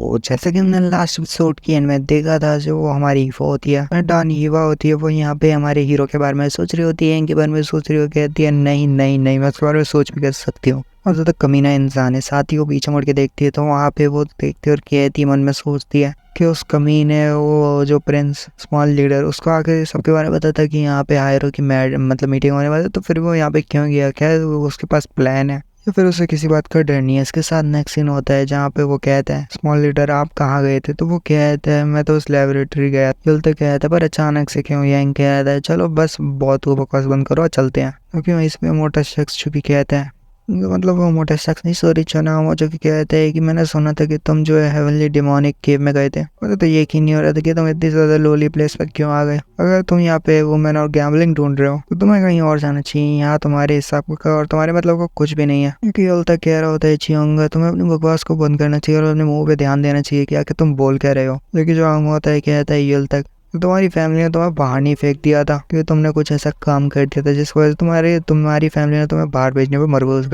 तो जैसे कि हमने लास्ट एपिसोड की एंड में देखा था, जो वो हमारी हीवा होती है, डॉन हीवा होती है, वो यहाँ पे हमारे हीरो के बारे में सोच रही होती है, इनके बारे में सोच रही हो, कहती है नहीं नहीं नहीं, मैं उसके बारे में सोच भी कर सकती हूँ। और ज़्यादा कमीना इंसान है। साथ ही वो पीछे मुड़ के देखती है तो वहाँ पे वो देखती है और कहती है, मन में सोचती है कि उस कमीने वो जो प्रिंस स्मॉल लीडर उसको आके सबके बारे में बताता कि यहाँ पे हायरो की मतलब मीटिंग होने वाली है, तो फिर वो यहाँ पे क्यों गया, क्या उसके पास प्लान है या फिर उसे किसी बात का डर नहीं है। इसके साथ नेक्स्ट सीन होता है जहाँ पे वो कहता है, स्मॉल लीडर आप कहाँ गए थे? तो वो कहता है मैं तो उस लेबोरेटरी गया। दिल तो कहता है पर अचानक से क्यों? यंग कहता है चलो बस बहुत हुआ, बकवास बंद करो चलते हैं। क्योंकि इसमें मोटा शख्स चुकी कहता है, मतलब वो मोटा शख्स नहीं सॉरी चुनाव जो कि कहते हैं कि मैंने सुना था कि तुम जो है हेवनली डिमोनिक केव में गए थे। मुझे तो यकीन नहीं हो रहा था कि तुम इतनी ज्यादा लोली प्लेस पर क्यों आ गए। अगर तुम यहाँ पे वुमेन और गैम्बलिंग ढूंढ रहे हो तो तुम्हें कहीं और जाना चाहिए। यहाँ तुम्हारे हिसाब का और तुम्हारे मतलब को कुछ भी नहीं है। क्योंकि ऑल तक कह रहा होता है चियोंगा, तुम्हें अपनी बकवास को बंद करना चाहिए और अपने मुंह पे ध्यान देना चाहिए कि आखिर तुम बोल कह रहे हो। लेकिन जो आम होता है कहता है यल तक तुम्हारी फैमिली ने तुम्हें बाहर नहीं फेंक दिया था क्योंकि तुमने कुछ ऐसा काम कर दिया था जिस वजह से तुम्हारी फैमिली ने तुम्हें बाहर भेजने पर मजबूर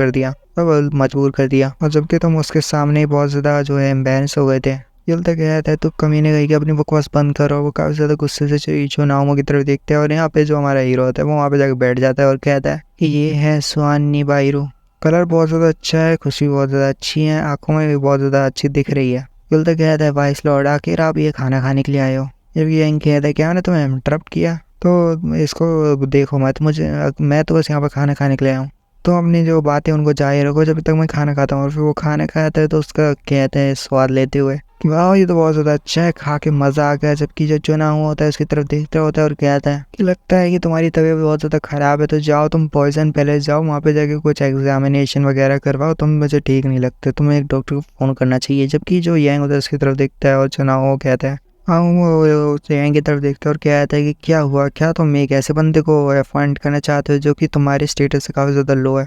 कर दिया। और जबकि तुम उसके सामने ही बहुत ज्यादा जो है एम्बेरस हो गए थे। यल तक कहता है तू कमीने गई कि अपनी बकवास बंद करो। वो काफी ज्यादा गुस्से से चुनावों की तरफ देखते हैं और यहाँ पे जो हमारा हीरो होता है वो वहाँ पे जाकर बैठ जाता है और कहता है कि ये है स्वानी बायरू। कलर बहुत ज्यादा अच्छा है, खुशी बहुत ज्यादा अच्छी है, आंखों में भी बहुत ज्यादा अच्छी दिख रही है। यल तक कहता है वाइस लॉर्ड आखिर आप ये खाना खाने के लिए आए हो? जब ये कहता है क्या मैंने तुम्हें इंटरप्ट किया? तो इसको देखो मत, मैं तो बस यहाँ पर खाना खाने के लिए आया हूँ। तो अपनी जो बातें उनको जारी रखो जब तक मैं खाना खाता हूँ। और फिर वो खाना खाता है तो उसका कहते हैं स्वाद लेते हुए कि वाह ये तो बहुत ज़्यादा अच्छा है, खा के मज़ा आ गया। जबकि जो चुना हुआ होता है उसकी तरफ देखता होता है और कहता है कि लगता है कि तुम्हारी तबीयत बहुत ज़्यादा ख़राब है, तो जाओ तुम पॉइजन पैलेस जाओ, वहाँ पे जाके कुछ एग्जामिनेशन वगैरह करवाओ, तुम मुझे ठीक नहीं लगते, तुम्हें एक डॉक्टर को फ़ोन करना चाहिए। जबकि जो यंग होता है उसकी तरफ देखता है और चुना हुआ कहता है हाँ, वो यंग की तरफ देखता है और कहता है कि क्या हुआ, क्या तुम एक ऐसे बंदे को अपॉइंट करना चाहते हो जो कि तुम्हारे स्टेटस से काफ़ी ज़्यादा लो है?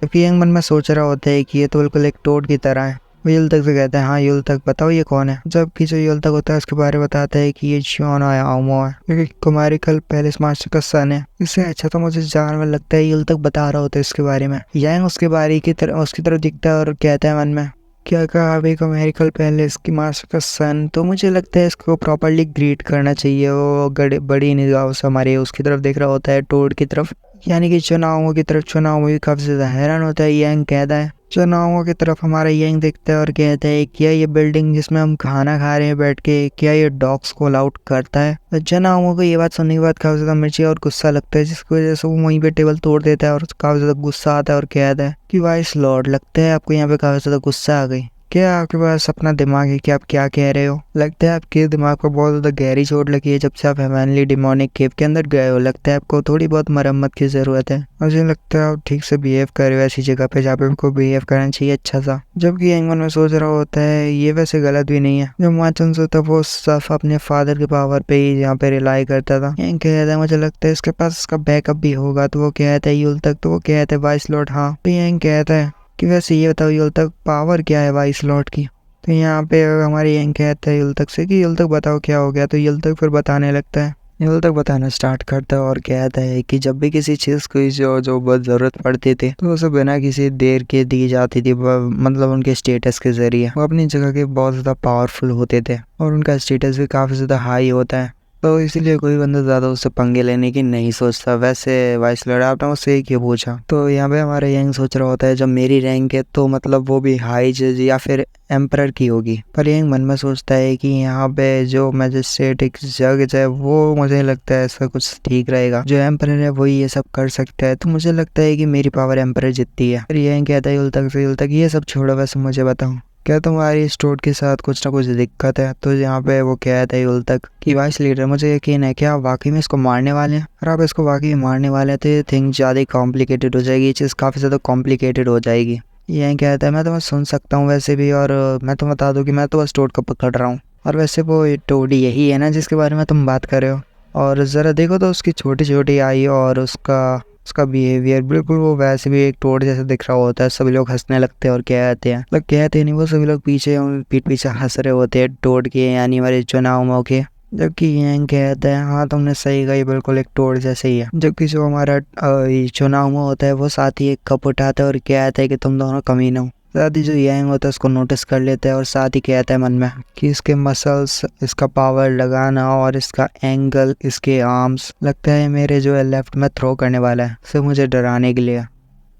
जबकि यंग मन में सोच रहा होता है कि ये तो बिल्कुल एक टोड की तरह है। वो युल तक से कहता है हाँ युल तक बताओ ये कौन है? जबकि जो युल तक होता है उसके बारे में बताता है कि ये शियोन आउमो है, क्योंकि कुमारी कल पैलेस मास्टर का सन है। इससे अच्छा तो मुझे जानवर लगता है। युल तक बता रहा होता है इसके बारे में। यंग उसके बारे की तरफ उसकी तरफ दिखता है और कहता है मन में क्या कहा अभी अमेरिकल पैलेस की मास्टर का सन, तो मुझे लगता है इसको प्रॉपर्ली ग्रीट करना चाहिए। वो बड़ी निगाहों से हमारे उसकी तरफ देख रहा होता है, टोड की तरफ, यानी कि चुनावों की तरफ। चुनाव भी काफी ज्यादा हैरान होता है। यंग कहता है चुनावों की तरफ हमारा यंग देखता है और कहता है क्या ये बिल्डिंग जिसमें हम खाना खा रहे हैं बैठ के, क्या ये डॉग्स को अलाउड करता है? तो चुनावों को ये बात सुनने के बाद काफी ज्यादा मिर्ची और गुस्सा लगता है, जिसकी वजह से वो वहीं पे टेबल तोड़ देता है और काफी ज्यादा गुस्सा आता है और कहता है कि वाइस लॉर्ड लगता है आपको यहाँ पे काफी ज्यादा गुस्सा आ गई। क्या आपके पास अपना दिमाग है कि आप क्या कह रहे हो? लगता है आपके दिमाग को बहुत ज़्यादा गहरी चोट लगी है जब से आप हेवनली डिमोनिक केव के अंदर गए हो। लगता है आपको थोड़ी बहुत मरम्मत की ज़रूरत है। मुझे लगता है आप ठीक से बिहेव कर रहे हो ऐसी जगह पे जहाँ पे आपको बिहेव करना चाहिए अच्छा सा। जबकि यंगमन में सोच रहा होता है ये वैसे गलत भी नहीं है। जब माचन से था वो सिर्फ अपने फादर के पावर पे ही यहाँ पे रिलाई करता था। यंग कहता है मुझे लगता है इसके पास इसका बैकअप भी होगा। तो वो कहता है युल तक, तो वो कहता है वाइस लॉर्ड हाँ। तो यंग कहता है कि वैसे ये बताओ युल तक पावर क्या है वाइस लॉर्ड की? तो यहाँ पे हमारे यंग कहता है युल तक से कि युल तक बताओ क्या हो गया? तो युल तक फिर बताने लगता है। युल तक बताना स्टार्ट करता है और कहता है कि जब भी किसी चीज़ को जो बहुत ज़रूरत पड़ती थी तो उसे बिना किसी देर के दी जाती थी, मतलब उनके स्टेटस के ज़रिए। वो अपनी जगह के बहुत ज़्यादा पावरफुल होते थे और उनका स्टेटस भी काफ़ी ज़्यादा हाई होता है, तो इसीलिए कोई बंदा ज़्यादा उससे पंगे लेने की नहीं सोचता। वैसे वाइस लॉर्ड आपने मुझसे क्यों पूछा? तो यहाँ पे हमारा यंग सोच रहा होता है जब मेरी रैंक है तो मतलब वो भी हाई जज या फिर एम्परर की होगी। पर यंग मन में सोचता है कि यहाँ पे जो मैजिस्ट्रेट जज है वो मुझे लगता है ऐसा कुछ ठीक रहेगा, जो एम्परर है वही ये सब कर सकता है, तो मुझे लगता है कि मेरी पावर एम्परर जितती है। फिर यंग कहता है युल तक ये सब छोड़ो, वैसे मुझे बताओ क्या तुम्हारी स्टोर के साथ कुछ ना कुछ दिक्कत है? तो यहाँ पे वो कहता है युल तक कि वाइस लीडर मुझे यकीन है कि आप वाकई में इसको मारने वाले हैं। और आप इसको वाकई मारने वाले हैं तो ये थिंग ज़्यादा कॉम्प्लिकेटेड हो जाएगी, ये चीज़ काफ़ी ज़्यादा कॉम्प्लिकेटेड हो जाएगी। यही कहता है मैं तुम्हें सुन सकता हूँ वैसे भी, और मैं तुम्हें बता दूँ कि मैं तो बस टोड को पकड़ रहा हूँ। और वैसे वो टोडी यही है ना जिसके बारे में तुम बात कर रहे हो? और ज़रा देखो तो उसकी छोटी छोटी आई और उसका बिहेवियर बिल्कुल वो वैसे भी एक टोड जैसा दिख रहा होता है। सभी लोग हंसने लगते हैं और कहते हैं, मतलब कहते नहीं, वो सभी लोग पीठ पीछे हंस रहे होते हैं टोड के, यानी हमारे चुनाव के। जबकि यंग कहता है हाँ तुमने सही कहा, ये बिल्कुल एक टोड जैसे ही है। जबकि जो हमारा चुनाव होता है वो साथ ही एक कप उठाता है और कहता है कि तुम दोनों कमीने हो। साथ ही जो यांग होता है उसको नोटिस कर लेता है और साथ ही कहता है मन में कि इसके मसल्स, इसका पावर लगाना और इसका एंगल, इसके आर्म्स, लगता है मेरे जो है लेफ्ट में थ्रो करने वाला है, सिर्फ मुझे डराने के लिए।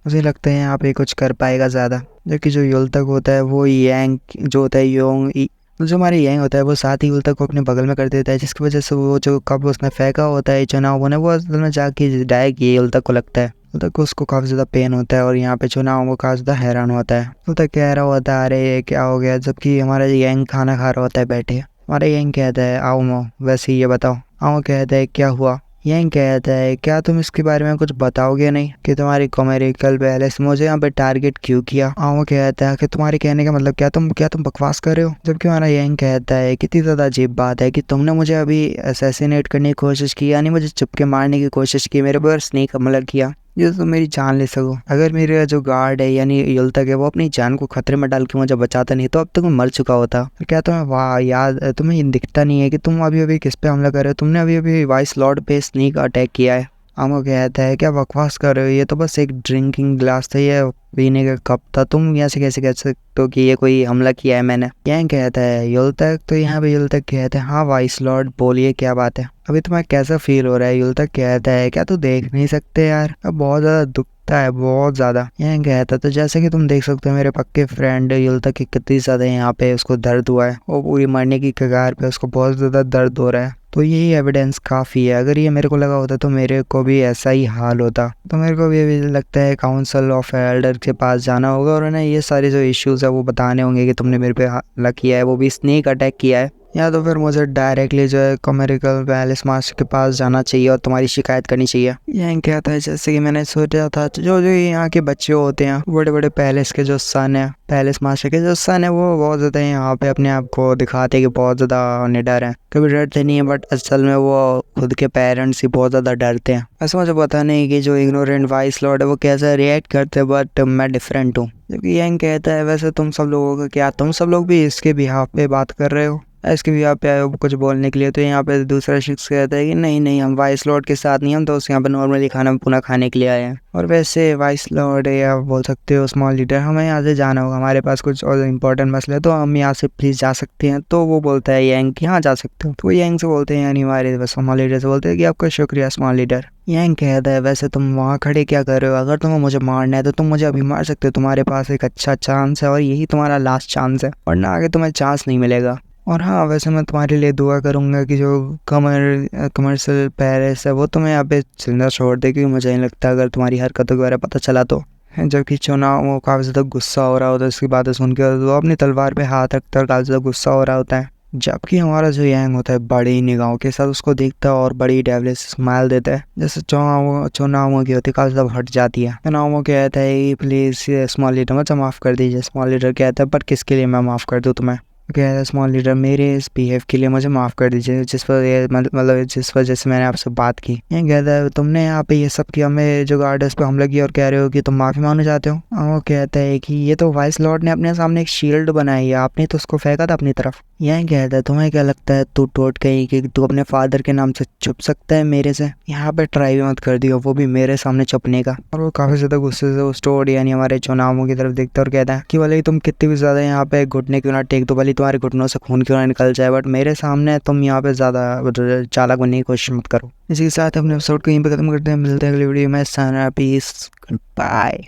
मुझे लगता है यहाँ पे कुछ कर पाएगा ज़्यादा। जबकि जो युलतक होता है वो यांग जो होता है जो हमारे यांग होता है वो साथ ही युलतक को अपने बगल में कर देता है, जिसकी वजह से वो जो कप उसने फेंका होता है चुनाव ने वो असल में जाके डायरेक्ट ये युलतक को लगता है। युलतक को उसको काफ़ी ज़्यादा पेन होता है और यहाँ पे चुनाव वो काफ़ी ज़्यादा हैरान होता है। युलतक कह रहा होता है अरे ये क्या हो गया, जबकि हमारा यांग खाना खा रहा होता है बैठे। हमारा यांग कहता है आओ मो वैसे ये बताओ। आओ कहता है क्या हुआ। यांग कहता है क्या तुम इसके बारे में कुछ बताओगे नहीं कि तुम्हारी कॉमेरिकल पैलेस मुझे यहाँ पे टारगेट क्यों किया। आओ कहता है कि तुम्हारे कहने का मतलब क्या तुम बकवास कर रहे हो। जबकि हमारा यांग कहता है कितनी ज़्यादा अजीब बात है कि तुमने मुझे अभी असैसिनेट करने की कोशिश की, यानी मुझे चुपके मारने की कोशिश की, मेरे पर स्नेक हमला किया जिससे तुम मेरी जान ले सको। अगर मेरा जो गार्ड है यानी युलतक है वो अपनी जान को खतरे में डाल के मुझे बचाता नहीं तो अब तक मैं मर चुका होता। क्या तुम्हें वाह याद तुम्हें ये दिखता नहीं है कि तुम अभी अभी किस पे हमला कर रहे हो। तुमने अभी अभी वाइस लॉर्ड पे स्नेक अटैक किया है। आमो कहता है क्या बकवास कर रहे हो, ये तो बस एक ड्रिंकिंग ग्लास था, ये पीने का कप था, तुम यहाँ से कैसे कह सकते हो कि ये कोई हमला किया है मैंने। यांग कहता है युलतक, तो यहाँ पे युलतक कहते हैं हाँ वाइस लॉर्ड बोलिए क्या बात है, अभी तुम्हें कैसा फील हो रहा है। युलतक कहता है क्या तू देख नहीं सकते यार, अब बहुत ज़्यादा दुखता है बहुत ज़्यादा। यांग कहता तो जैसे कि तुम देख सकते हो मेरे पक्के फ्रेंड युलतक की कितनी ज़्यादा यहाँ पे उसको दर्द हुआ है और पूरी मरने की कगार पे उसको बहुत ज़्यादा दर्द हो रहा है, तो यही एविडेंस काफ़ी है। अगर ये मेरे को लगा होता तो मेरे को भी ऐसा ही हाल होता। तो मेरे को भी लगता है काउंसिल ऑफ एल्डर के पास जाना होगा और उन्हें ये सारे जो इश्यूज़ है वो बताने होंगे कि तुमने मेरे पे हमला किया है, वो भी स्नेक अटैक किया है, या तो फिर मुझे डायरेक्टली जो है कॉमेरिकल पैलेस मास्टर के पास जाना चाहिए और तुम्हारी शिकायत करनी चाहिए। यह कहता है जैसे कि मैंने सोचा था जो जो यहाँ के बच्चे होते हैं बड़े बड़े पैलेस के जो सन है, पैलेस मास्टर के जो सन है, वो बहुत ज़्यादा यहाँ पे अपने आप को दिखाते कि बहुत ज़्यादा निडर हैं, कभी डरते नहीं है, बट असल में वो खुद के पेरेंट्स ही बहुत ज़्यादा डरते हैं। ऐसा मुझे पता नहीं कि जो इग्नोरेंट वाइस लॉर्ड है वो कैसा रिएक्ट करते हैं, बट मैं डिफरेंट हूँ। जबकि यंग कहता है वैसे तुम सब लोगों का क्या, तुम सब लोग भी इसके बिहाफ पे बात कर रहे हो, इसके भी यहाँ पे आए हो कुछ बोलने के लिए। तो यहाँ पे दूसरा शख्स कहता है कि नहीं नहीं हम वाइस लॉर्ड के साथ नहीं, हम तो यहाँ पे नॉर्मली खाना पुना खाने के लिए आए हैं। और वैसे वाइस लॉर्ड या बोल सकते हो स्मॉल लीडर, हमें यहाँ से जाना होगा, हमारे पास कुछ और इम्पोर्टेंट मसले, तो हम यहाँ से प्लीज़ जा सकते हैं। तो वो बोलता है यांग कि हाँ जा सकते हो। तो वो यांग से बोलते हैं यानी हमारे स्मॉल लीडर से बोलते हैं कि आपका शुक्रिया स्मॉल लीडर। यांग कहता है वैसे तुम वहाँ खड़े क्या कर रहे हो, अगर तुम्हें मुझे मारना है तो तुम मुझे अभी मार सकते हो, तुम्हारे पास एक अच्छा चांस है और यही तुम्हारा लास्ट चांस है, वरना आगे तुम्हें चांस नहीं मिलेगा। और हाँ वैसे मैं तुम्हारे लिए दुआ करूँगा कि जो कमर्शियल पैलेस है वो तुम्हें यहाँ पे जिंदा छोड़ दे, क्योंकि मुझे नहीं लगता अगर तुम्हारी हरकतों के बारे में पता चला तो। जबकि चुनाव वो काफ़ी ज़्यादा गुस्सा हो रहा होता है इसकी बातें सुन के, वो अपनी तलवार पे हाथ रखता है, काफ़ी ज़्यादा गुस्सा हो रहा होता है। जबकि हमारा जो यांग होता है बड़ी निगाहों के साथ उसको देखता है और बड़ी डेवलिश स्माइल देता है, जैसे चुनाव की होती है काफ़ी ज़्यादा हट जाती है। चुनाव कहता है प्लीज़ स्मॉल लीडर मुझे माफ़ कर दीजिए। स्मॉल लीडर कहता है पर किसके लिए मैं माफ़ कर दूँ तुम्हें। कहता है स्मॉल लीडर मेरे इस बिहेव के लिए मुझे माफ़ कर दीजिए जिस वजह से मैंने आपसे बात की। ये कहता है तुमने यहाँ पे ये सब किया, हमें जो गार्डर्स पे हमला किया और कह रहे हो कि तुम माफ़ी मांगना चाहते हो। वो कहता है कि ये तो वाइस लॉर्ड ने अपने सामने एक शील्ड बनाई है, आपने तो उसको फेंका था अपनी तरफ। यह कहता है तुम्हें क्या लगता है तू टोट गई कि तू अपने फादर के नाम से छुप सकता है मेरे से, यहाँ पे ट्राई भी मत कर दियो, वो भी मेरे सामने छुपने का। और वो काफ़ी ज़्यादा गुस्से से उस टोड यानी हमारे चुनावों की तरफ देखता है और कहता है कि भले ही तुम कितनी भी ज़्यादा यहाँ पे घुटने क्यों ना टेक दो, भले तुम्हारे घुटनों से खून क्यों ना निकल जाए, बट मेरे सामने तुम यहाँ पे ज़्यादा चालाक बनने की कोशिश मत करो। इसी के साथ अपने एपिसोड को यहीं पे खत्म करते हैं, मिलते हैं अगली वीडियो में। Peace, bye.